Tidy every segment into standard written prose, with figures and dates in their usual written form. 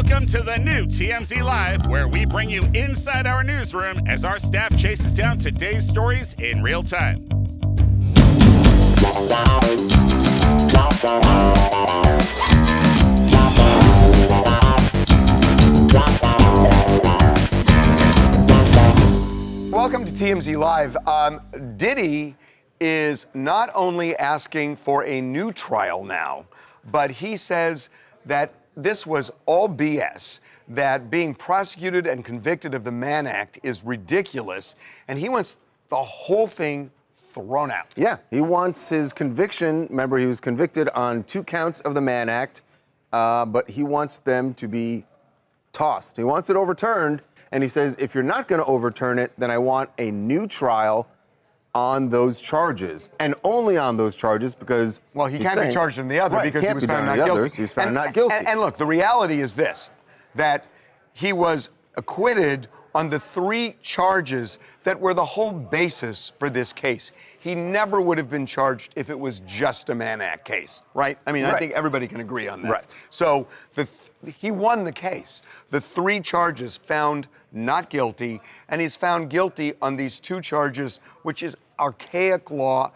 Welcome to the new TMZ Live, where we bring you inside our newsroom as our staff chases down today's stories in real time. Welcome to TMZ Live. Diddy is not only asking for a new trial now, but he says that this was all BS, that being prosecuted and convicted of the Mann Act is ridiculous, and he wants the whole thing thrown out. Yeah, he wants his conviction. Remember, he was convicted on 2 counts of the Mann Act, but he wants them to be tossed. He wants it overturned, and he says, if you're not going to overturn it, then I want a new trial on those charges, and only on those charges, because he can't be charged in the other because he was found not guilty. He was found not guilty. And look, the reality is this, that he was acquitted on the 3 charges that were the whole basis for this case. He never would have been charged if it was just a Mann Act case, right? I mean, I think everybody can agree on that. Right. So he won the case. The 3 charges found not guilty, and he's found guilty on these 2 charges, which is archaic law,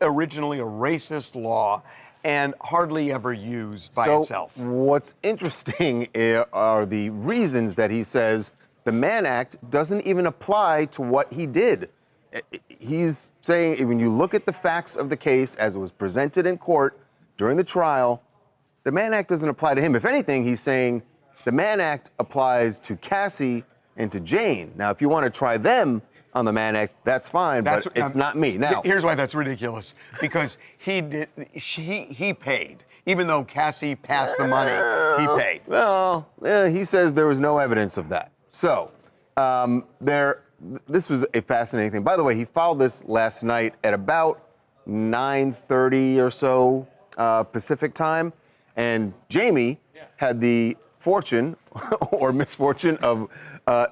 originally a racist law, and hardly ever used by itself. So what's interesting are the reasons that he says the Mann Act doesn't even apply to what he did. He's saying, when you look at the facts of the case as it was presented in court during the trial, the Mann Act doesn't apply to him. If anything, he's saying the Mann Act applies to Cassie and to Jane. Now, if you want to try them on the Mann Act, that's fine, but it's not me. Now, here's why that's ridiculous. Because he paid. Even though Cassie passed the money, he paid. Well, he says there was no evidence of that. So, this was a fascinating thing. By the way, he filed this last night at about 9:30 or so Pacific time, and Jamie had the fortune or misfortune of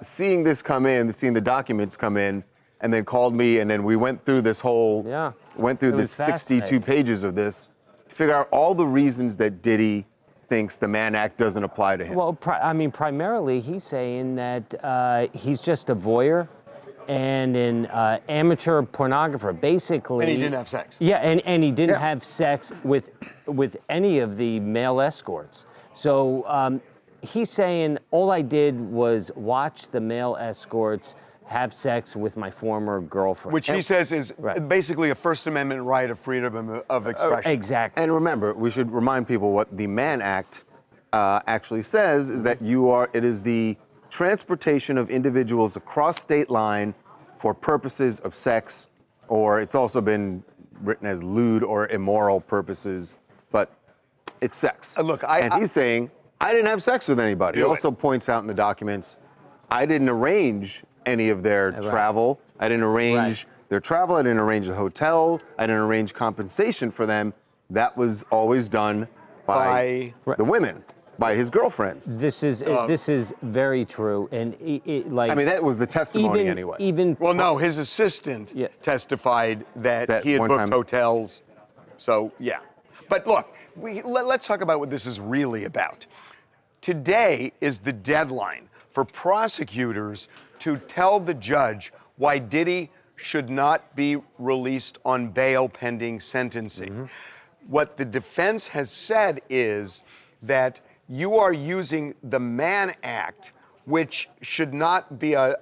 seeing this come in, seeing the documents come in, and then called me, and then we went through this went through this 62 pages of this, to figure out all the reasons that Diddy thinks the Mann Act doesn't apply to him. Well, primarily he's saying that he's just a voyeur and an amateur pornographer, basically. And he didn't have sex. Yeah, and he didn't have sex with any of the male escorts. So he's saying all I did was watch the male escorts have sex with my former girlfriend. Which he says is basically a First Amendment right of freedom of expression. Exactly. And remember, we should remind people what the Mann Act actually says is that it is the transportation of individuals across state line for purposes of sex, or it's also been written as lewd or immoral purposes, but it's sex. Look, he's saying, I didn't have sex with anybody. He also points out in the documents, I didn't arrange any of their travel. I didn't arrange their travel. I didn't arrange the hotel. I didn't arrange compensation for them. That was always done by the women, by his girlfriends. This is very true, and I mean, that was the testimony anyway. No, his assistant testified that he had booked hotels. So yeah, but look, let's talk about what this is really about. Today is the deadline for prosecutors to tell the judge why Diddy should not be released on bail pending sentencing. What the defense has said is that you are using the Mann Act, which should not be a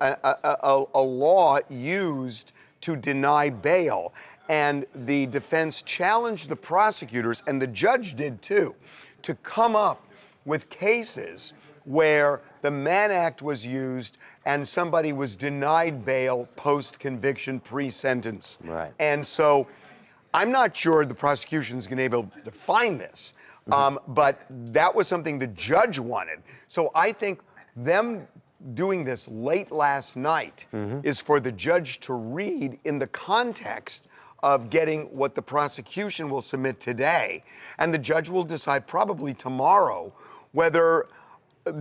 law used to deny bail. And the defense challenged the prosecutors, and the judge did too, to come up with cases where the Mann Act was used and somebody was denied bail post-conviction, pre-sentence. Right. And so I'm not sure the prosecution's going to be able to find this, but that was something the judge wanted. So I think them doing this late last night is for the judge to read in the context of getting what the prosecution will submit today. And the judge will decide probably tomorrow whether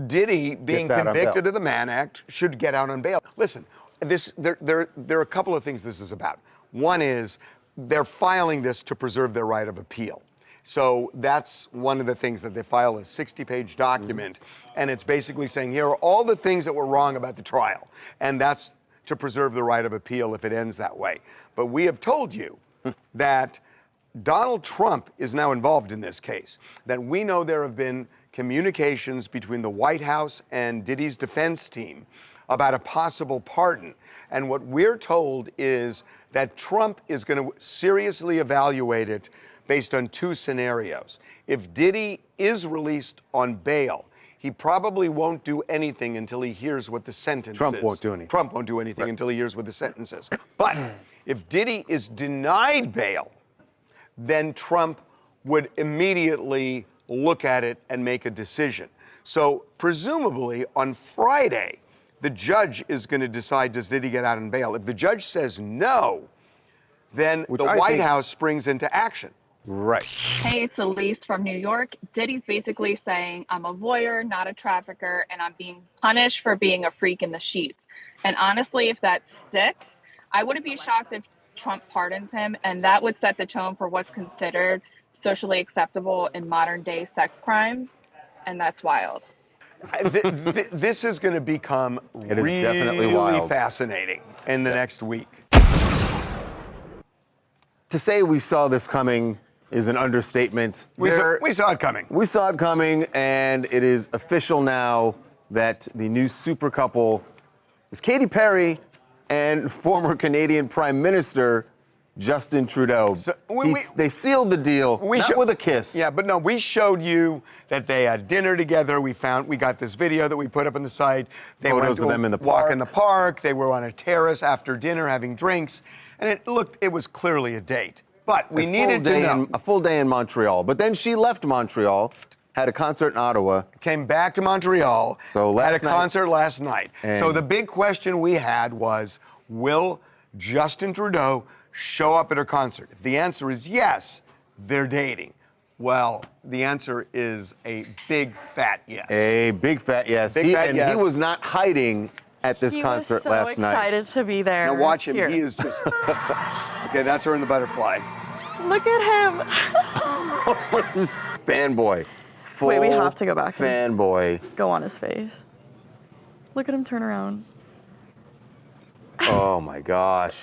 Diddy, being convicted of the Mann Act, should get out on bail. Listen, there are a couple of things this is about. One is they're filing this to preserve their right of appeal. So that's one of the things that they file a 60-page document, and it's basically saying here are all the things that were wrong about the trial, and that's to preserve the right of appeal if it ends that way. But we have told you that Donald Trump is now involved in this case, that we know there have been communications between the White House and Diddy's defense team about a possible pardon. And what we're told is that Trump is going to seriously evaluate it based on two scenarios. If Diddy is released on bail, he probably won't do anything until he hears what the sentence is. Trump won't do anything. Trump won't do anything until he hears what the sentence is. But if Diddy is denied bail, then Trump would immediately look at it and make a decision. So presumably on Friday, the judge is going to decide, does Diddy get out on bail? If the judge says no, then the White House springs into action. Right. Hey, it's Elise from New York. Diddy's basically saying, I'm a voyeur, not a trafficker, and I'm being punished for being a freak in the sheets. And honestly, if that sticks, I wouldn't be shocked if Trump pardons him, and that would set the tone for what's considered socially acceptable in modern day sex crimes, and that's wild. This is going to become really fascinating in the next week. To say we saw this coming is an understatement. We saw it coming. We saw it coming, and it is official now that the new super couple is Katy Perry and former Canadian Prime Minister Justin Trudeau. So they sealed the deal, not with a kiss. Yeah, but no, we showed you that they had dinner together. We got this video that we put up on the site. They went to them in the walk in the park. They were on a terrace after dinner having drinks, and it was clearly a date. But we needed to know. A full day in Montreal. But then she left Montreal, had a concert in Ottawa. Came back to Montreal, had a concert last night. So the big question we had was, will Justin Trudeau show up at her concert? If the answer is yes, they're dating. Well, the answer is a big fat yes. A big fat yes. He was not hiding at this concert last night. He was so excited to be there. Now watch him. He is just... Okay, that's her in the butterfly. Look at him. Fanboy. Wait, we have to go back and fanboy. go on his face. Look at him turn around. Oh my gosh.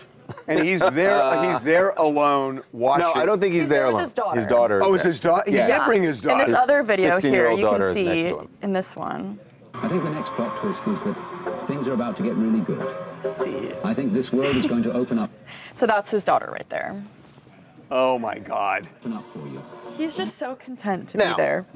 And he's there alone watching. No, I don't think he's there alone. With his daughter. His daughter. Oh, it's his daughter? He did bring his daughter. In this other video here, you can daughter is see next to him. in this one. I think the next plot twist is that things are about to get really good. See. I think this world is going to open up. So that's his daughter right there. Oh my God. Open up for you. He's just so content to be there.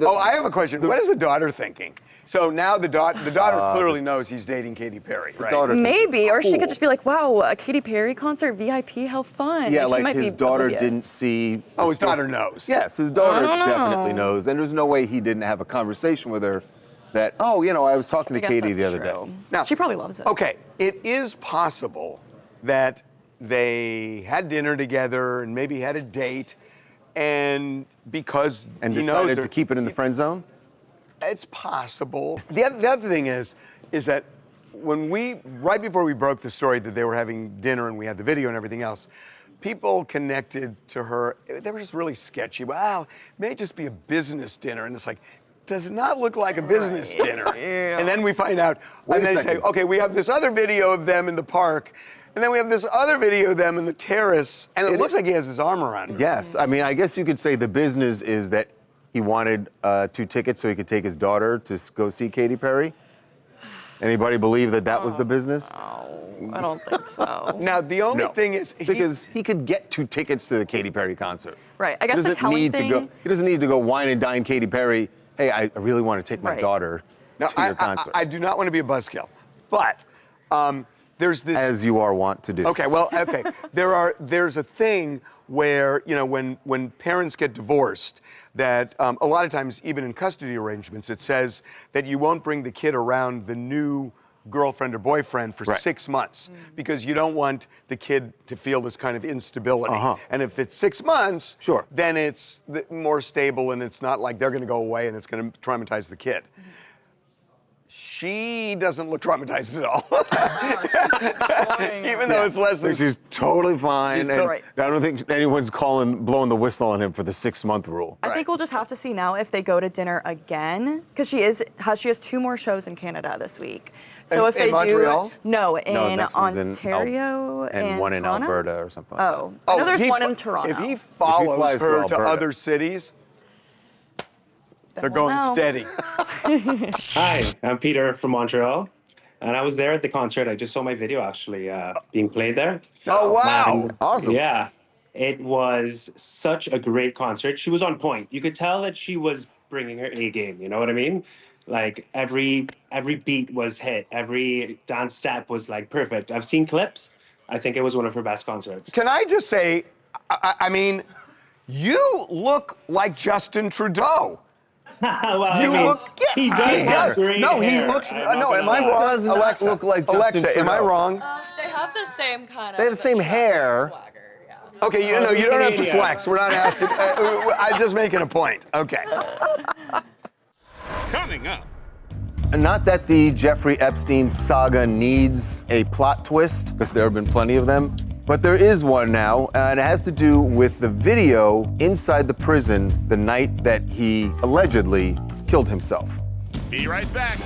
I have a question. What is the daughter thinking? So now the daughter clearly knows he's dating Katy Perry, right? Maybe, or she could just be like, wow, a Katy Perry concert, VIP, how fun. Yeah, like like his daughter didn't see. Oh, his daughter knows. Yes, his daughter definitely knows. And there's no way he didn't have a conversation with her that, I was talking to Katy the other day. Now, she probably loves it. Okay, it is possible that they had dinner together and maybe had a date, and because he decided knows to keep it in the friend zone? It's possible. The other thing is that right before we broke the story that they were having dinner and we had the video and everything else, people connected to her. They were just really sketchy. Wow, it may just be a business dinner. And it's like, does not look like a business dinner. Yeah. And then we find out, and they say, okay, we have this other video of them in the park, and then we have this other video of them in the terrace, and it looks like he has his arm around her. Yes, I mean, I guess you could say the business is that he wanted 2 tickets so he could take his daughter to go see Katy Perry. Anybody believe that was the business? Oh, I don't think so. Now, the only thing is... Because he could get 2 tickets to the Katy Perry concert. Right, I guess the telling thing... He doesn't need to go wine and dine Katy Perry. Hey, I really want to take my daughter to your concert. I do not want to be a buzzkill, but there's this... As you want to do. Okay, well, okay. There's a thing where, when parents get divorced, that a lot of times, even in custody arrangements, it says that you won't bring the kid around the new girlfriend or boyfriend for 6 months because you don't want the kid to feel this kind of instability. And if it's 6 months, then it's more stable and it's not like they're going to go away and it's going to traumatize the kid. She doesn't look traumatized at all. Even though it's less than. She's totally fine. And right. I don't think anyone's blowing the whistle on him for the 6-month rule. I think we'll just have to see now if they go to dinner again, because she has 2 more shows in Canada this week. So if they Montreal? do, in next one's Ontario and one in Toronto? Alberta or something. Oh, I know there's one in Toronto. If he follows flies to her to Alberta. other cities, they're we'll going know. steady. Hi, I'm Peter from Montreal, and I was there at the concert. I just saw my video actually being played there. Oh, wow. And, Awesome. Yeah, it was such a great concert. She was on point. You could tell that she was bringing her A game. You know what I mean? Like every beat was hit. Every dance step was like perfect. I've seen clips. I think it was one of her best concerts. Can I just say, I mean, you look like Justin Trudeau. Well, I You mean, look. he does have great No, he hair. looks. I'm not No, gonna am I lie. wrong? Does not Alexa, look like Justin Alexa, am I Trudeau. wrong? They have the same kind of. They have the same hair. Swagger, yeah. Okay, you don't have to flex. We're not asking. I'm just making a point. Okay. Coming up. Not that the Jeffrey Epstein saga needs a plot twist, because there have been plenty of them, but there is one now, and it has to do with the video inside the prison the night that he allegedly killed himself. Be right back.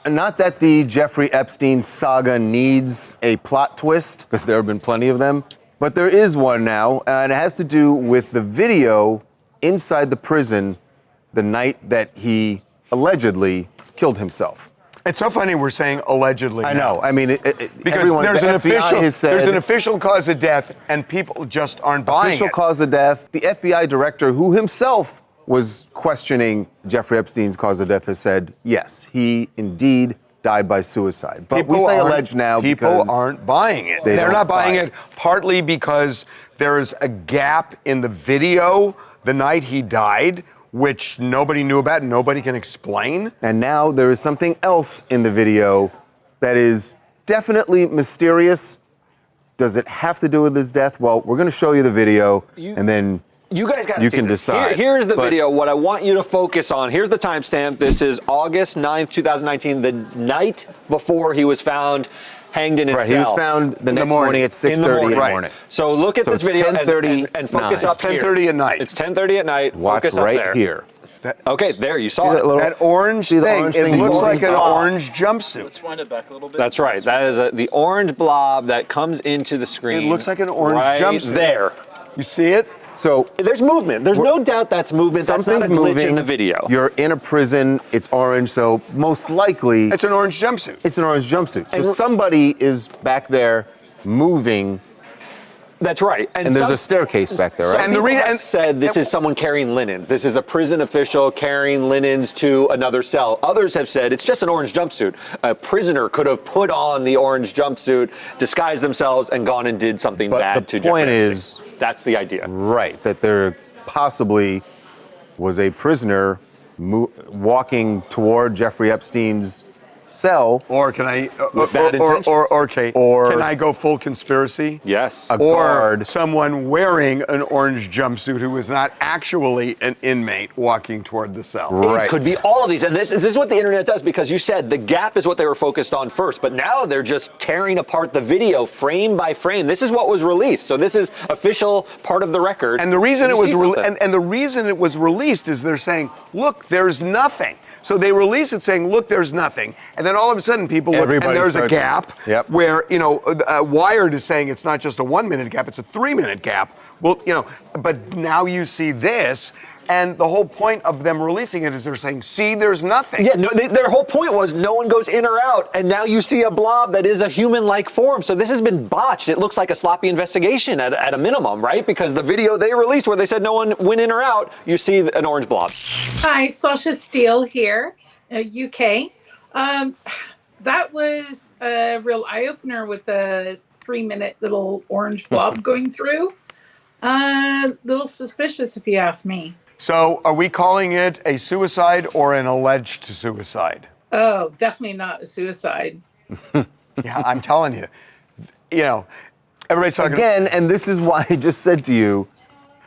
Not that the Jeffrey Epstein saga needs a plot twist, because there have been plenty of them, but there is one now, and it has to do with the video inside the prison the night that he allegedly killed himself. It's so funny we're saying allegedly. I know. I mean, Because everyone, there's the an FBI official has said, there's an official cause of death, and people just aren't buying official it. cause of death. The FBI director, who himself was questioning Jeffrey Epstein's cause of death, has said yes, he indeed died by suicide. But we say alleged now people because aren't buying it. they They're don't not buying buy it partly because there's a gap in the video the night he died, which nobody knew about and nobody can explain. And now there is something else in the video that is definitely mysterious. Does it have to do with his death? Well, we're going to show you the video, and then you guys got to you see can this. decide. Here's the video. What I want you to focus on. Here's the timestamp. This is August 9th, 2019, the night before he was found hanged in his cell. He was found the next morning at 6:30 in the morning. So look at this video and focus up here. It's 10:30 at night. It's 10:30 at night. Watch focus up right there. here. Okay, there, you saw it. That orange see the thing, orange it thing looks moving? like an orange jumpsuit. Let's wind it back a little bit. That's right. That is the orange blob that comes into the screen. It looks like an orange right jumpsuit. there. You see it? So there's movement. There's no doubt that's movement. Something's that's not a glitch moving in the video. You're in a prison. It's orange, so most likely It's an orange jumpsuit. it's an orange jumpsuit. So somebody is back there moving. That's right. And there's a staircase back there, right? And the reason said this is someone carrying linens. This is a prison official carrying linens to another cell. Others have said it's just an orange jumpsuit. A prisoner could have put on the orange jumpsuit, disguised themselves, and gone and did something bad to Jeffrey The point Epstein. is, that's the idea. right, that there possibly was a prisoner walking toward Jeffrey Epstein's cell. Or can I, bad intentions. can I go full conspiracy? Yes. A Or guard. someone wearing an orange jumpsuit who was not actually an inmate walking toward the cell. Right. It could be all of these. And this is what the internet does, because you said the gap is what they were focused on first, but now they're just tearing apart the video frame by frame. This is what was released. So this is official part of the record. And the reason You it was see something. and the reason it was released is they're saying, look, there's nothing. So they release it saying, look, there's nothing. And then all of a sudden people look, Everybody and there's a starts- gap where, Wired is saying it's not just a 1 minute gap, it's a 3 minute gap. Well, but now you see this, and the whole point of them releasing it is they're saying, see, there's nothing. Yeah, no, their whole point was no one goes in or out, and now you see a blob that is a human-like form. So this has been botched. It looks like a sloppy investigation at a minimum, right? Because the video they released where they said no one went in or out, you see an orange blob. Hi, Sasha Steele here, UK. That was a real eye-opener with the 3 minute little orange blob going through. Little suspicious if you ask me. So are we calling it a suicide or an alleged suicide? Oh, definitely not a suicide. Yeah, I'm telling you. Everybody's talking Again, and this is why I just said to you,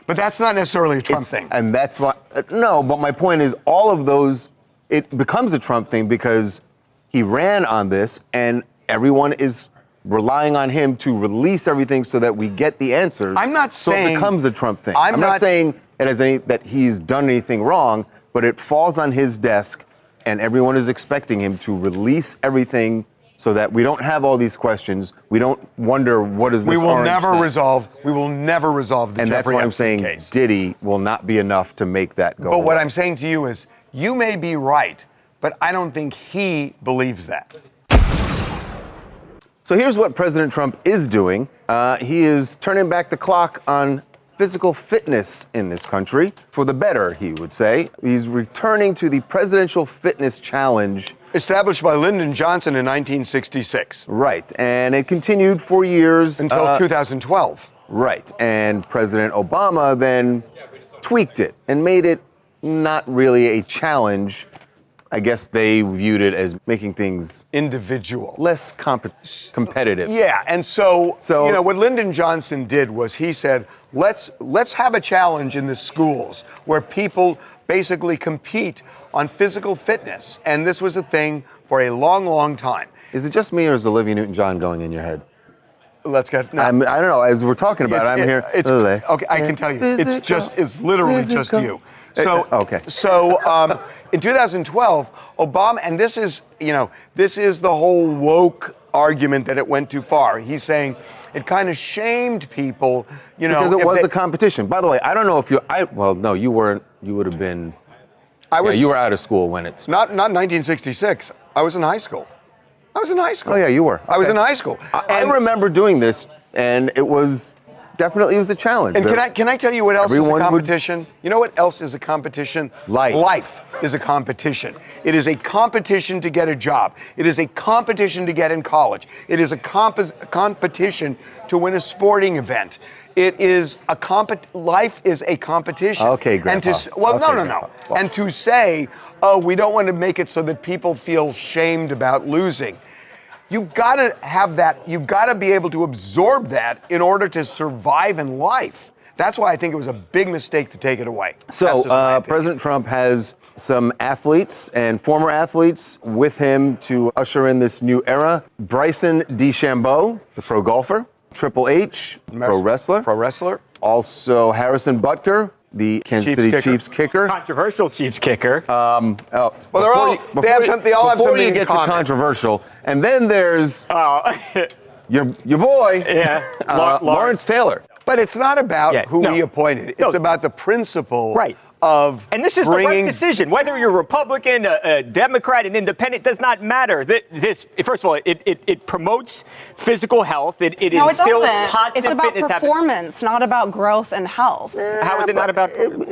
But that's not necessarily a Trump thing. And that's why, no, but my point is all of those, it becomes a Trump thing because he ran on this and everyone is relying on him to release everything so that we get the answers. I'm not saying... So it becomes a Trump thing. I'm not saying that he's done anything wrong, but it falls on his desk and everyone is expecting him to release everything so that we don't have all these questions. We don't wonder what is this orange thing. We will never resolve the and Jeffrey that's why I'm Epstein saying case. Diddy will not be enough to make that go But away. what I'm saying to you is, you may be right, but I don't think he believes that. So here's what President Trump is doing. He is turning back the clock on physical fitness in this country, for the better, he would say. He's returning to the Presidential Fitness Challenge. Established by Lyndon Johnson in 1966. Right, and it continued for years. Until 2012. Right, and President Obama then tweaked it and made it not really a challenge. I guess they viewed it as making things individual, less competitive. Yeah, and so you know what Lyndon Johnson did was he said, let's have a challenge in the schools where people basically compete on physical fitness, and this was a thing for a long, long time. Is it just me, or is Olivia Newton-John going in your head? Let's get. No. I don't know. As we're talking about it, I'm here. Okay, I can tell you. It's literally just you. So okay. So in 2012, Obama, and this is the whole woke argument that it went too far. He's saying it kind of shamed people, because it was a competition. By the way, I don't know if you weren't. You would have been. You were out of school when it's not 1966. I was in high school. Oh yeah, you were. I was in high school. I remember doing this, and it was definitely a challenge. And can I tell you what else is a competition? You know what else is a competition? Life. Life is a competition. It is a competition to get a job. It is a competition to get in college. It is a competition to win a sporting event. It is life is a competition. Okay, Grandpa. No. And to say, oh, we don't want to make it so that people feel shamed about losing. You've got to have that. You've got to be able to absorb that in order to survive in life. That's why I think it was a big mistake to take it away. So President Trump has some athletes and former athletes with him to usher in this new era. Bryson DeChambeau, the pro golfer. Triple H, pro wrestler. Also Harrison Butker, the Kansas City Chiefs kicker. Controversial Chiefs kicker. They all have something in common. Controversial. And then there's your boy, Lawrence Taylor. But it's not about who we appointed. It's about the principle of and this is the right decision. Whether you're Republican, a Democrat, an independent, does not matter. This, first of all, it promotes physical health. It instills positive It's about fitness performance, not about growth and health. How is it not about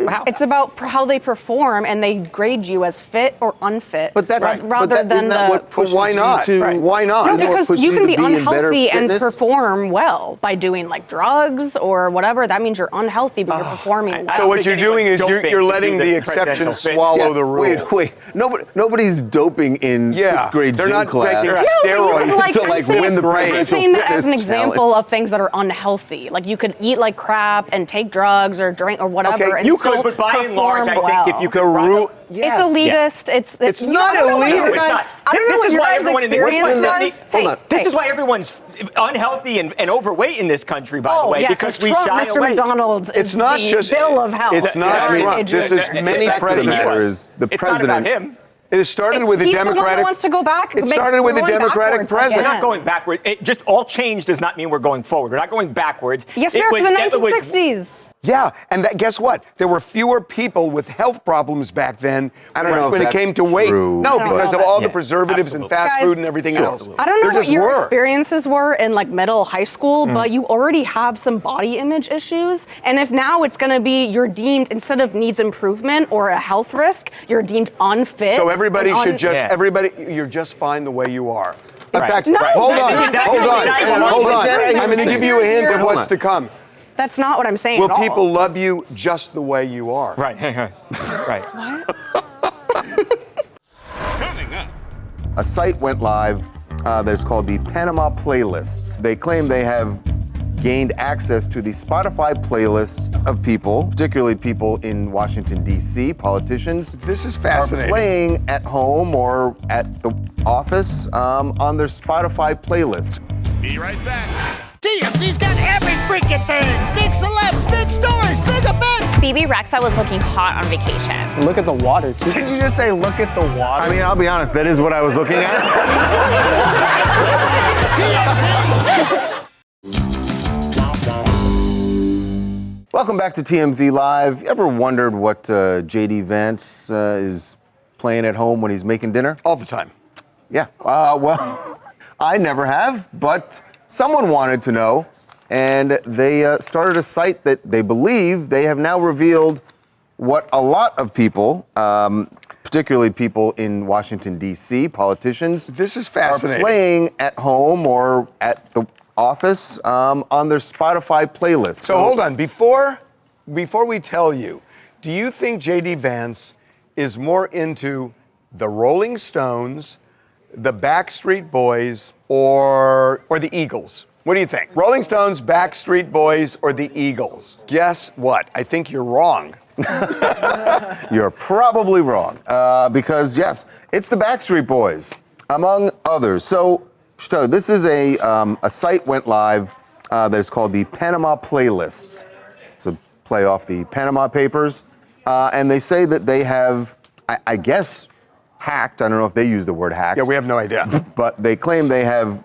how? It's about how they perform, and they grade you as fit or unfit. But that's rather than why not? Why not? No, because you can be unhealthy and perform well by doing like drugs or whatever. That means you're unhealthy, but you're performing well. So what you're doing is you're letting the exception swallow the rule. Wait. Nobody's doping in sixth grade they're gym not class. taking steroids to win the presidential I'm saying that as an fitness example of things that are unhealthy. Like you could eat like crap and take drugs or drink or whatever. And you still could, but by and large, perform I think if you could it's elitist. It's not elitist. I don't know what your guys' experience was. Hold on. This is why everyone's unhealthy and overweight in this country, by the way, because we shy Mr. away. McDonald's It's not just bill of health. It's not Trump. This is many presidents. The It's president. not about him. It started with a He's the one Democratic. that wants to go back. It started with a Democratic president. We're not going backward. Just all change does not mean we're going forward. We're not going backwards. Yes, we are to the 1960s. Yeah, and guess what? There were fewer people with health problems back then when it came to weight. No, because of all the preservatives and fast food and everything else. I don't know what your experiences were in like middle high school, but you already have some body image issues. And if now it's going to be you're deemed, instead of needs improvement or a health risk, you're deemed unfit. So everybody should you're just fine the way you are. In fact, No, hold on. I'm going to give you a hint of what's to come. That's not what I'm saying Will at all. people love you just the way you are? Right. Right. Coming up. A site went live that's called the Panama Playlists. They claim they have gained access to the Spotify playlists of people, particularly people in Washington, D.C., politicians. This is fascinating. Are playing at home or at the office on their Spotify playlists. Be right back. TMZ's got every freaking thing. Big celebs, big stories, big events. Phoebe Rexa was looking hot on vacation. Look at the water, too. Did you just say look at the water? I mean, I'll be honest, that is what I was looking at. TMZ! Welcome back to TMZ Live. You ever wondered what J.D. Vance is playing at home when he's making dinner? All the time. Yeah. Well, I never have, but someone wanted to know, and they started a site that they believe they have now revealed what a lot of people, particularly people in Washington, D.C., politicians, this is fascinating, are playing at home or at the office on their Spotify playlist. So hold on, before we tell you, do you think J.D. Vance is more into the Rolling Stones, the Backstreet Boys, or the Eagles? What do you think? Rolling Stones, Backstreet Boys, or the Eagles? Guess what? I think you're wrong. You're probably wrong, because yes, it's the Backstreet Boys, among others. So, this is a site went live that is called the Panama Playlists. So play off the Panama Papers, and they say that they have, I guess, hacked. I don't know if they use the word hacked. Yeah, we have no idea. But they claim they have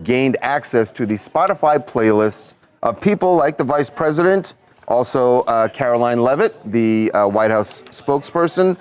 gained access to the Spotify playlists of people like the vice president, also Caroline Leavitt, the White House spokesperson,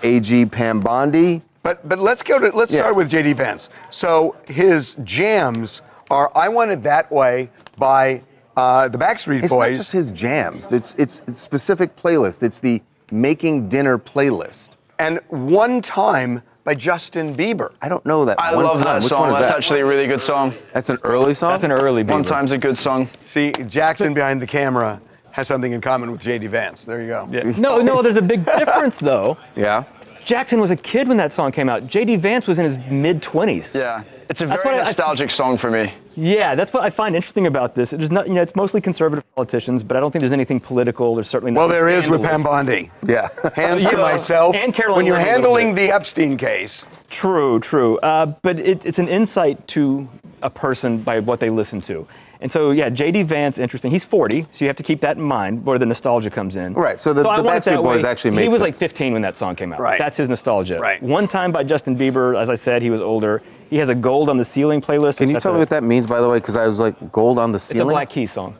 AG Pam Bondi. But let's start with J.D. Vance. So his jams are "I Want It That Way" by the Backstreet Boys. It's not just his jams. It's specific playlist. It's the Making Dinner playlist. And One Time by Justin Bieber. I don't know that. I love that song. That's actually a really good song. That's an early song? That's an early Bieber. One Time's a good song. See, Jackson behind the camera has something in common with J.D. Vance. There you go. Yeah. No, there's a big difference, though. Yeah? Jackson was a kid when that song came out. J.D. Vance was in his mid-20s. Yeah, it's a very nostalgic song for me. Yeah, that's what I find interesting about this. It is not, it's mostly conservative politicians, but I don't think there's anything political. There's certainly well, there is with Pam Bondi. Yeah. Hands to myself. And Caroline when you're handling the Epstein case. True. But it's an insight to a person by what they listen to. And so, yeah, J.D. Vance, interesting. He's 40, so you have to keep that in mind where the nostalgia comes in. Right, so the Backstreet Boys actually made He was sense. like 15 when that song came out. Right. That's his nostalgia. Right. One Time by Justin Bieber, as I said, he was older. He has a Gold on the Ceiling playlist. Can you tell me what that means, by the way? Because I was like, Gold on the Ceiling? It's a Black Keys song.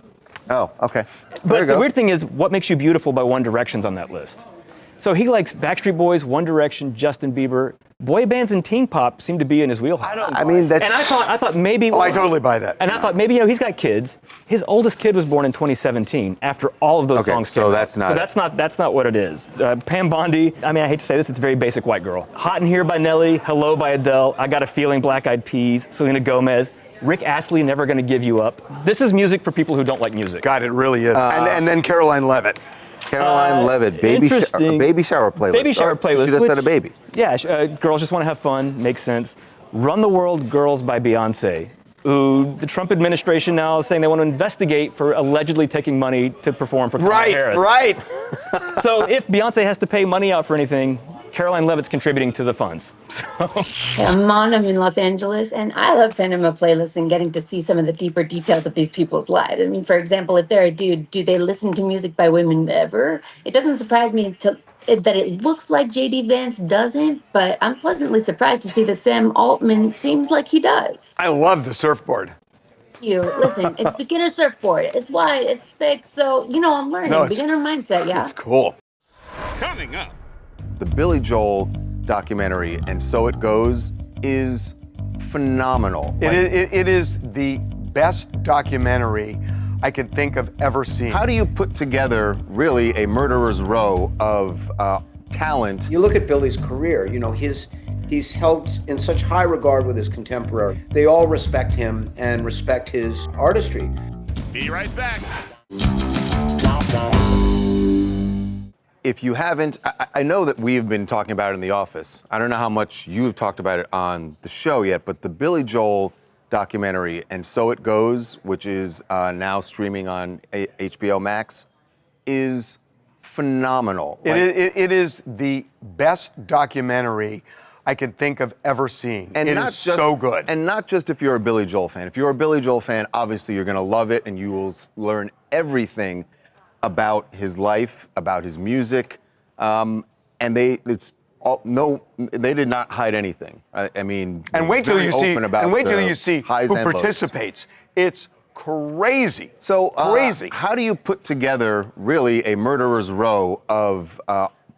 Oh, okay. But the weird thing is, What Makes You Beautiful by One Direction's on that list. So he likes Backstreet Boys, One Direction, Justin Bieber. Boy bands and teen pop seem to be in his wheelhouse. I mean, that's... And I thought maybe... Oh, I totally buy that. And I thought maybe, he's got kids. His oldest kid was born in 2017 after all of those songs came out. That's not that's not what it is. Pam Bondi, I mean, I hate to say this, it's a very basic white girl. Hot in Here by Nelly, Hello by Adele, I Got a Feeling, Black Eyed Peas, Selena Gomez, Rick Astley, Never Gonna Give You Up. This is music for people who don't like music. God, it really is. And then Caroline Leavitt. Caroline Leavitt, baby shower playlist. Baby shower playlist. She just had a baby. Yeah, girls just want to have fun, makes sense. Run the World Girls by Beyonce, who the Trump administration now is saying they want to investigate for allegedly taking money to perform for Kamala Harris. Right. So if Beyonce has to pay money out for anything, Caroline Leavitt's contributing to the funds. I'm in Los Angeles, and I love Panama Playlists and getting to see some of the deeper details of these people's lives. I mean, for example, if they're a dude, do they listen to music by women ever? It doesn't surprise me that it looks like J.D. Vance doesn't, but I'm pleasantly surprised to see that Sam Altman seems like he does. I love the surfboard. Listen, it's beginner surfboard. It's wide, it's thick, so, I'm learning. Beginner mindset, yeah? It's cool. Coming up. The Billy Joel documentary, And So It Goes, is phenomenal. It is the best documentary I could think of ever seen. How do you put together, really, a murderer's row of talent? You look at Billy's career, he's held in such high regard with his contemporary. They all respect him and respect his artistry. Be right back. If you haven't, I know that we've been talking about it in the office. I don't know how much you've talked about it on the show yet, but the Billy Joel documentary, And So It Goes, which is now streaming on HBO Max, is phenomenal. It is the best documentary I can think of ever seeing. And it is so good. And not just if you're a Billy Joel fan. If you're a Billy Joel fan, obviously you're going to love it, and you will learn everything about his life, about his music, and they did not hide anything. I mean, and wait till you see. And wait till you see who lows. participates. It's crazy. So crazy. How do you put together really a murderer's row of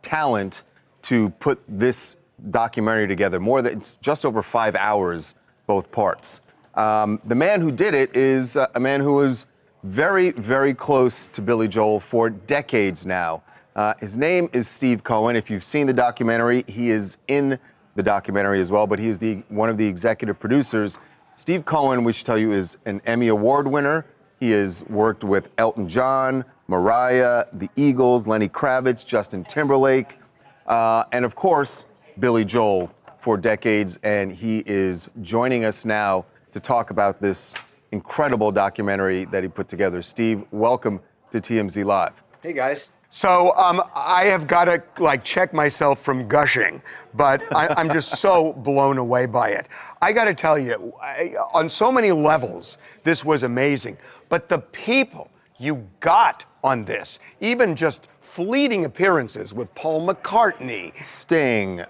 talent to put this documentary together? It's just over 5 hours, both parts. The man who did it is a man who was very, very close to Billy Joel for decades now. His name is Steve Cohen. If you've seen the documentary, he is in the documentary as well, but he is one of the executive producers. Steve Cohen, we should tell you, is an Emmy Award winner. He has worked with Elton John, Mariah, the Eagles, Lenny Kravitz, Justin Timberlake, and of course, Billy Joel for decades. And he is joining us now to talk about this incredible documentary that he put together. Steve, welcome to TMZ Live. Hey, guys. So I have got to check myself from gushing, but I'm just so blown away by it. I got to tell you, on so many levels, this was amazing. But the people you got on this, even just fleeting appearances with Paul McCartney, Sting, Bruce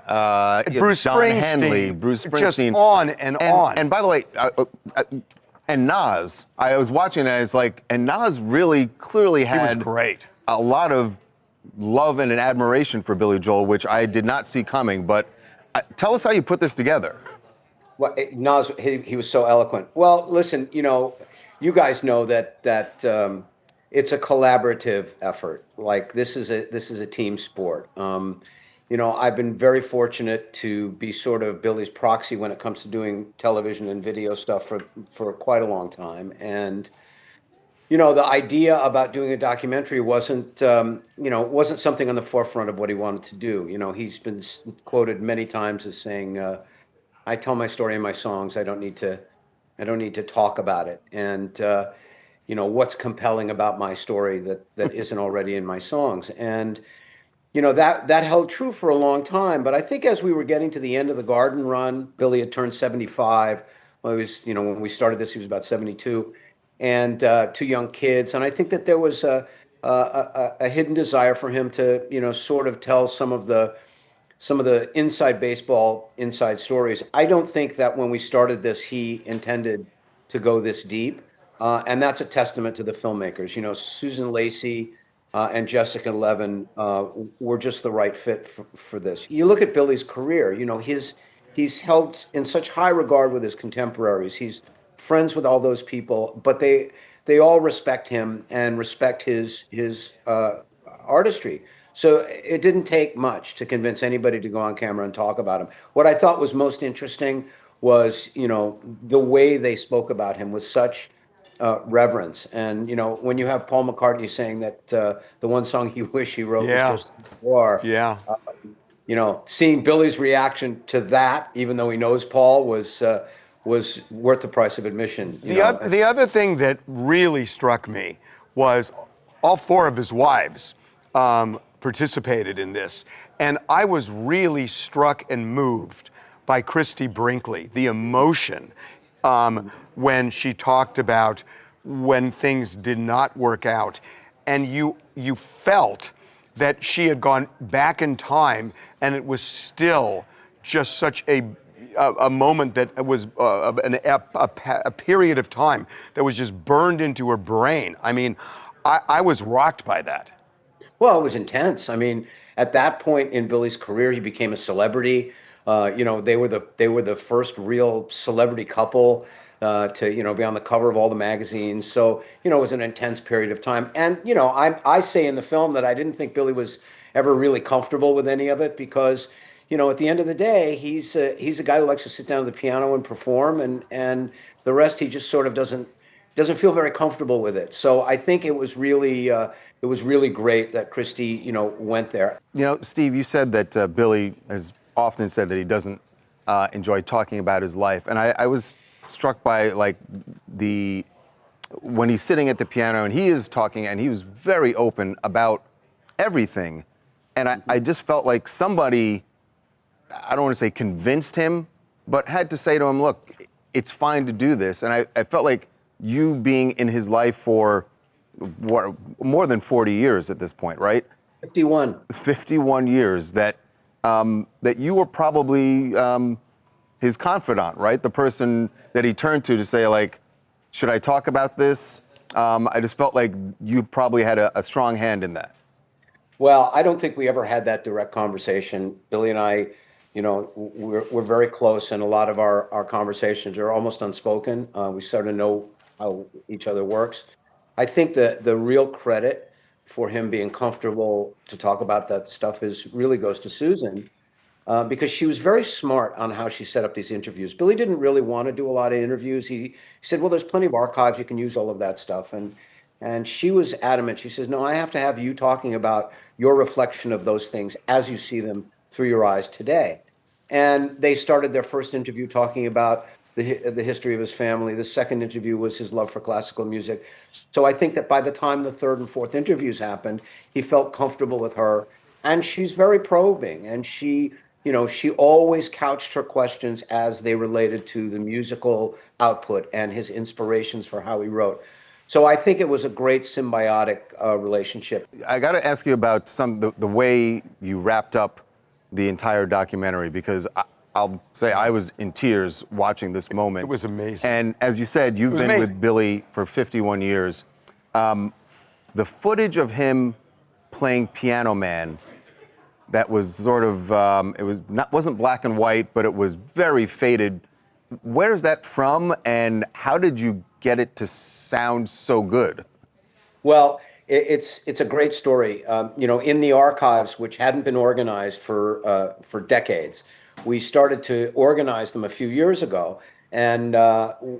Don Springsteen, Henley, Bruce Springsteen, just on and on. And by the way, and Nas, I was watching it, and it's like, and Nas really clearly had he was great. A lot of love and an admiration for Billy Joel, which I did not see coming. But tell us how you put this together. Well, Nas, he was so eloquent. Well, listen, you guys know that it's a collaborative effort. Like this is a team sport. I've been very fortunate to be sort of Billy's proxy when it comes to doing television and video stuff for quite a long time. And the idea about doing a documentary wasn't something on the forefront of what he wanted to do. He's been quoted many times as saying, "I tell my story in my songs. I don't need to talk about it." And what's compelling about my story that isn't already in my songs? And that held true for a long time. But I think as we were getting to the end of the Garden run, Billy had turned 75. Well, he was, when we started this, he was about 72. And 2 young kids. And I think that there was a hidden desire for him to, sort of tell some of the inside baseball, inside stories. I don't think that when we started this, he intended to go this deep. And that's a testament to the filmmakers. Susan Lacey and Jessica Levin were just the right fit for this. You look at Billy's career, he's held in such high regard with his contemporaries. He's friends with all those people, but they all respect him and respect his artistry. So it didn't take much to convince anybody to go on camera and talk about him. What I thought was most interesting was, the way they spoke about him with such reverence. And, when you have Paul McCartney saying that the one song he wished he wrote was just war. Yeah. Seeing Billy's reaction to that, even though he knows Paul, was worth the price of admission. The other thing that really struck me was all 4 of his wives participated in this. And I was really struck and moved by Christy Brinkley, the emotion when she talked about when things did not work out. And you felt that she had gone back in time and it was still just such a moment that was a period of time that was just burned into her brain. I mean, I was rocked by that. Well, it was intense. I mean, at that point in Billy's career, he became a celebrity. They were the first real celebrity couple to be on the cover of all the magazines. So it was an intense period of time. And I say in the film that I didn't think Billy was ever really comfortable with any of it because at the end of the day, he's a guy who likes to sit down at the piano and perform, and the rest he just sort of doesn't feel very comfortable with it. So I think it was really great that Christy went there. Steve, you said that Billy has often said that he doesn't enjoy talking about his life, and I was struck by like when he's sitting at the piano and he is talking, and he was very open about everything. And I just felt like somebody, I don't want to say convinced him, but had to say to him, look, it's fine to do this. And I felt like you being in his life for more than 40 years at this point, right? 51. 51 years that you were probably his confidant, right? The person that he turned to say, like, should I talk about this? I just felt like you probably had a strong hand in that. Well, I don't think we ever had that direct conversation. Billy and I, you know, we're very close, and a lot of our conversations are almost unspoken. We sort of know how each other works. I think the real credit for him being comfortable to talk about that stuff really goes to Susan, because she was very smart on how she set up these interviews. Billy didn't really want to do a lot of interviews. He said, well, there's plenty of archives. You can use all of that stuff. And she was adamant. She says, no, I have to have you talking about your reflection of those things as you see them through your eyes today. And they started their first interview talking about the history of his family. The second interview was his love for classical music. So I think that by the time the third and fourth interviews happened, he felt comfortable with her. And she's very probing. And she always couched her questions as they related to the musical output and his inspirations for how he wrote. So I think it was a great symbiotic relationship. I got to ask you about the way you wrapped up the entire documentary, because I'll say I was in tears watching this moment. It was amazing. And as you said, you've been with Billy for 51 years. The footage of him playing Piano Man, that was sort of, wasn't black and white, but it was very faded. Where is that from, and how did you get it to sound so good? Well, it's a great story. In the archives, which hadn't been organized for decades, we started to organize them a few years ago, and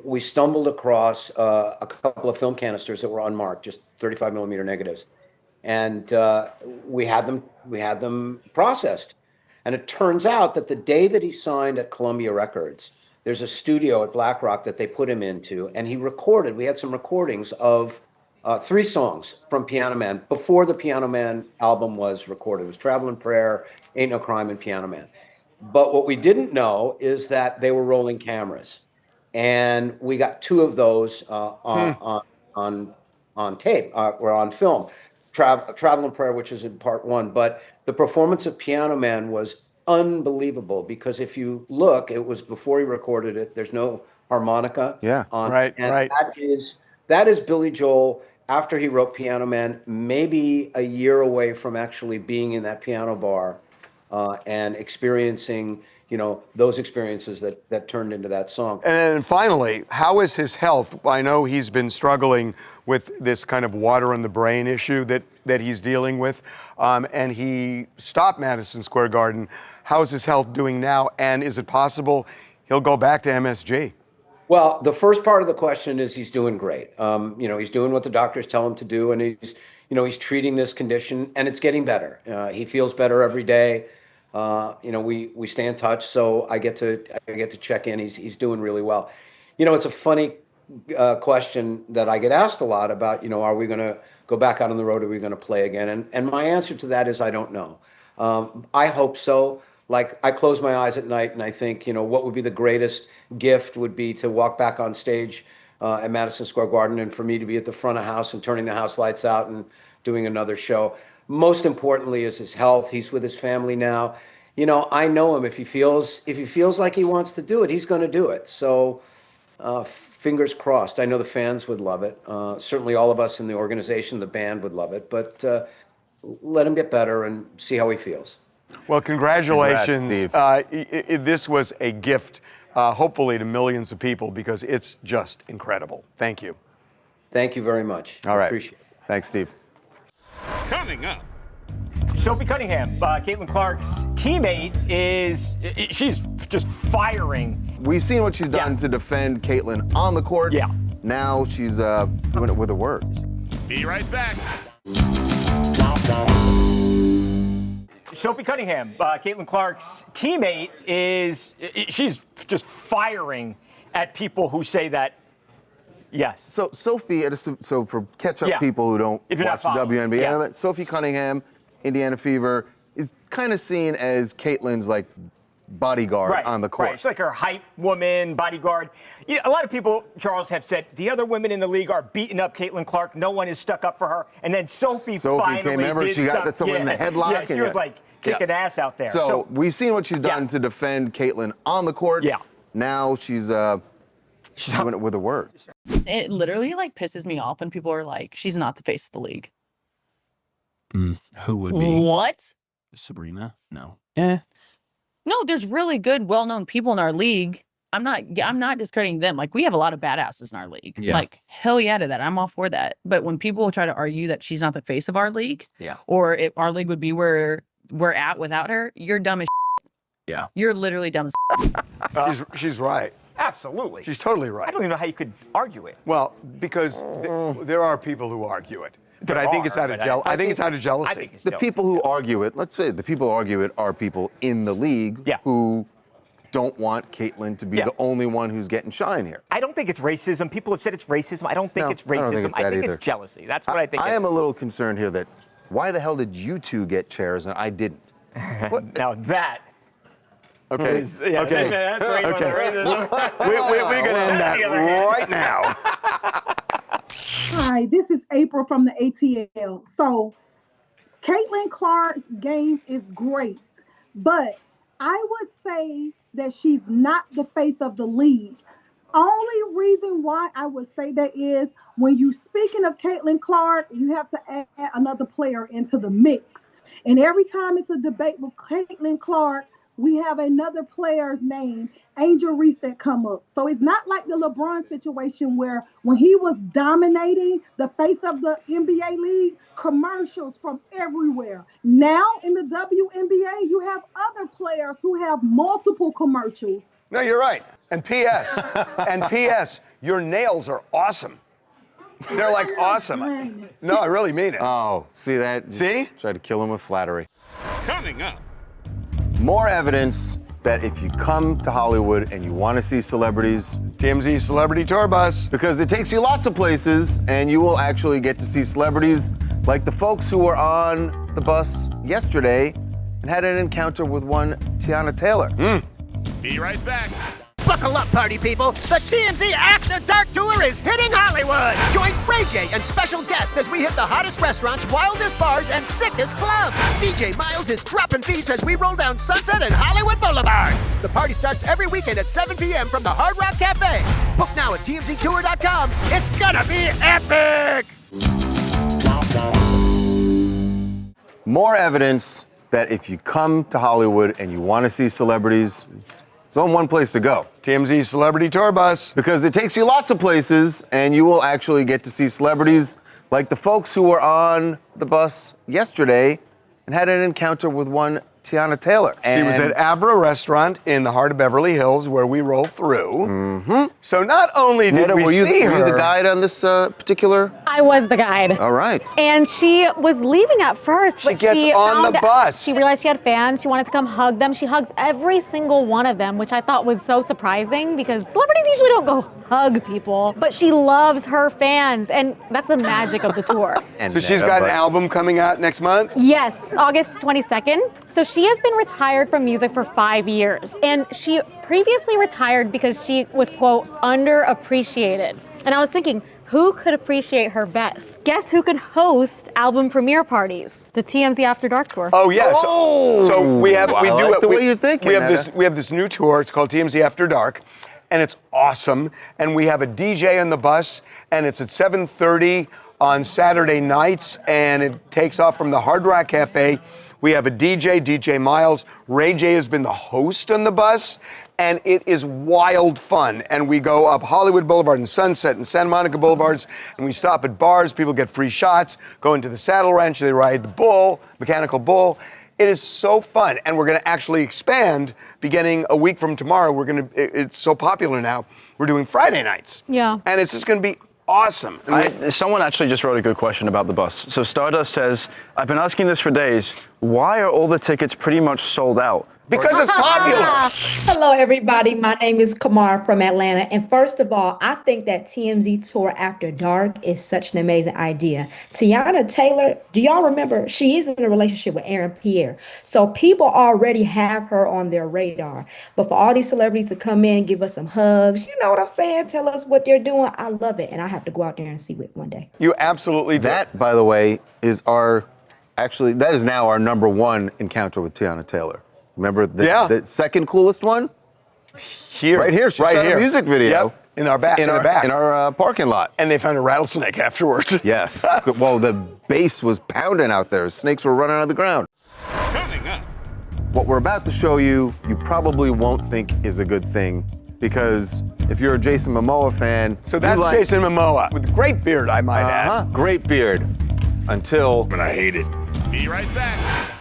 we stumbled across a couple of film canisters that were unmarked, just 35 millimeter negatives, and we had them processed. And it turns out that the day that he signed at Columbia Records, there's a studio at Black Rock that they put him into, and he recorded. We had some recordings of 3 songs from Piano Man before the Piano Man album was recorded. It was Traveling Prayer, Ain't No Crime, and Piano Man. But what we didn't know is that they were rolling cameras, and we got 2 of those on tape or on film. Traveling Prayer, which is in part 1, but the performance of Piano Man was unbelievable, because if you look, it was before he recorded it. There's no harmonica. Yeah, right. That is Billy Joel after he wrote Piano Man, maybe a year away from actually being in that piano bar and experiencing, those experiences that turned into that song. And finally, how is his health? I know he's been struggling with this kind of water in the brain issue that he's dealing with, and he stopped Madison Square Garden. How is his health doing now? And is it possible he'll go back to MSG? Well, the first part of the question is he's doing great. He's doing what the doctors tell him to do, and he's treating this condition, and it's getting better. He feels better every day. We stay in touch, so I get to check in. He's doing really well. It's a funny question that I get asked a lot about. Are we going to go back out on the road? Are we going to play again? And my answer to that is I don't know. I hope so. Like, I close my eyes at night and I think, what would be the greatest gift would be to walk back on stage at Madison Square Garden, and for me to be at the front of house and turning the house lights out and doing another show. Most importantly is his health. He's with his family now. I know him. If he feels like he wants to do it, he's going to do it. So fingers crossed. I know the fans would love it. Certainly all of us in the organization, the band would love it. But let him get better and see how he feels. Well, congratulations. Congrats, Steve. This was a gift, hopefully to millions of people, because it's just incredible. Thank you. Thank you very much. All right. Appreciate it. Thanks, Steve. Coming up. Sophie Cunningham, Caitlin Clark's teammate, she's just firing. We've seen what she's done to defend Caitlin on the court. Yeah. Now she's doing it with her words. Be right back. Sophie Cunningham, Caitlin Clark's teammate, she's just firing at people who say that. Yes. So Sophie, so for catch-up people who don't watch the WNBA, Sophie Cunningham, Indiana Fever, is kind of seen as Caitlyn's like bodyguard on the court. Right. She's like her hype woman, bodyguard. You know, a lot of people, Charles, have said the other women in the league are beating up Caitlin Clark. No one is stuck up for her. And then Sophie finally came over. She got someone in the headlock. Yeah, she was like kicking ass out there. So we've seen what she's done to defend Caitlyn on the court. Yeah. Now she's doing it with her words. It literally like pisses me off when people are like, she's not the face of the league. Who would be? What? Sabrina? No. No, there's really good, well-known people in our league. I'm not discrediting them. Like, we have a lot of badasses in our league. Yeah. Like, hell yeah to that. I'm all for that. But when people try to argue that she's not the face of our league, or if our league would be where we're at without her, you're dumb as shit. Yeah. You're literally dumb as She's right. Absolutely. She's totally right. I don't even know how you could argue it. Well, because there are people who argue it. But I think it's out of I think it's out of jealousy. The people who argue it, let's say the people who argue it are people in the league who don't want Caitlyn to be the only one who's getting shine here. I don't think it's racism. People have said it's racism. I don't think it's racism. I don't think it's that either. It's jealousy. That's what I think. I am a little concerned here that why the hell did you two get chairs and I didn't? Now that. Okay. Okay. We're going to end that right now. Hi, this is April from the ATL. So, Caitlin Clark's game is great, but I would say that she's not the face of the league. Only reason why I would say that is when you speaking of Caitlin Clark, you have to add another player into the mix. And every time it's a debate with Caitlin Clark, we have another player's name, Angel Reese, that come up. So it's not like the LeBron situation where when he was dominating the face of the NBA league, commercials from everywhere. Now in the WNBA, you have other players who have multiple commercials. No, you're right. And P.S., your nails are awesome. They're like awesome. No, I really mean it. Oh, see that? See? Tried to kill him with flattery. Coming up. More evidence that if you come to Hollywood and you want to see celebrities, TMZ Celebrity Tour Bus. Because it takes you lots of places and you will actually get to see celebrities like the folks who were on the bus yesterday and had an encounter with one Tiana Taylor. Be right back. Buckle up, party people. The TMZ After Dark Tour is hitting Hollywood. Join Ray J and special guests as we hit the hottest restaurants, wildest bars, and sickest clubs. DJ Miles is dropping beats as we roll down Sunset and Hollywood Boulevard. The party starts every weekend at 7 p.m. from the Hard Rock Cafe. Book now at TMZTour.com. It's gonna be epic! More evidence that if you come to Hollywood and you want to see celebrities, there's only one place to go. TMZ Celebrity Tour Bus. Because it takes you lots of places and you will actually get to see celebrities like the folks who were on the bus yesterday and had an encounter with one Tiana Taylor. She was at Avra Restaurant in the heart of Beverly Hills where we roll through. So not only did we see her. Were you the guide on this particular? I was the guide. All right. And she was leaving at first, but she gets on the bus. She realized she had fans. She wanted to come hug them. She hugs every single one of them, which I thought was so surprising because celebrities usually don't go hug people, but she loves her fans, and that's the magic of the tour. So she's got an album coming out next month? Yes, August 22nd. So she has been retired from music for 5 years, and she previously retired because she was, quote, underappreciated. And I was thinking, who could appreciate her best? Guess who can host album premiere parties? The TMZ After Dark Tour. Oh yeah. So we have we do the way you're thinking. We have this new tour. It's called TMZ After Dark, and it's awesome. And we have a DJ on the bus, and it's at 7:30 on Saturday nights, and it takes off from the Hard Rock Cafe. We have a DJ, DJ Miles. Ray J has been the host on the bus, and it is wild fun. And we go up Hollywood Boulevard and Sunset and Santa Monica Boulevards, and we stop at bars. People get free shots, go into the saddle ranch, they ride the bull, mechanical bull. It is so fun, and we're going to actually expand beginning a week from tomorrow. It's so popular now, we're doing Friday nights. Yeah. And it's just going to be awesome. Someone actually just wrote a good question about the bus. So Stardust says, I've been asking this for days. Why are all the tickets pretty much sold out? Because it's popular. Hello, everybody. My name is Kamar from Atlanta. And first of all, I think that TMZ Tour After Dark is such an amazing idea. Tiana Taylor, do y'all remember? She is in a relationship with Aaron Pierre. So people already have her on their radar. But for all these celebrities to come in and give us some hugs, you know what I'm saying? Tell us what they're doing. I love it. And I have to go out there and see it one day. You absolutely do. That, by the way, is that is now our #1 encounter with Tiana Taylor. Remember the second coolest one? Here. Right here. She right shot here. a music video. Yep. In our back. In our parking lot. And they found a rattlesnake afterwards. Yes. Well, the bass was pounding out there. Snakes were running out of the ground. Coming up. What we're about to show you, you probably won't think is a good thing, because if you're a Jason Momoa fan... So that's Jason Momoa, with a great beard, I might add. Great beard. Until... But I hate it. Be right back.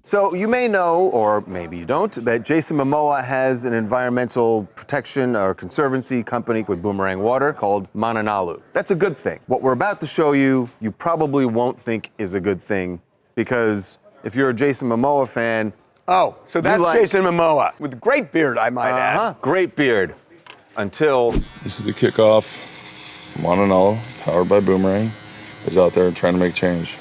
So you may know, or maybe you don't, that Jason Momoa has an environmental protection or conservancy company with Boomerang Water called Mananalu. That's a good thing. What we're about to show you, you probably won't think is a good thing, because if you're a Jason Momoa fan... Oh, so that's Jason Momoa, with a great beard, I might add. Great beard. Until... This is the kickoff. Mananalu, powered by Boomerang, is out there trying to make change.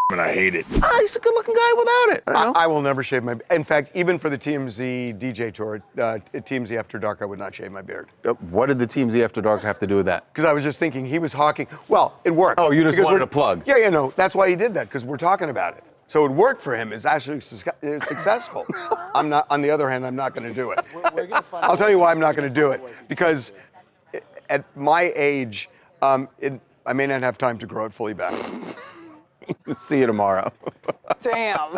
But I hate it. He's a good-looking guy without it. I will never shave my... In fact, even for the TMZ DJ tour, TMZ After Dark, I would not shave my beard. What did the TMZ After Dark have to do with that? Because I was just thinking, he was hawking... Well, it worked. Oh, you just wanted a plug. Yeah, no, that's why he did that, because we're talking about it. So it worked for him. It's actually successful. I'm not... On the other hand, I'm not going to do it. I'll tell you why I'm not going to do it. Because at my age, I may not have time to grow it fully back. See you tomorrow. Damn.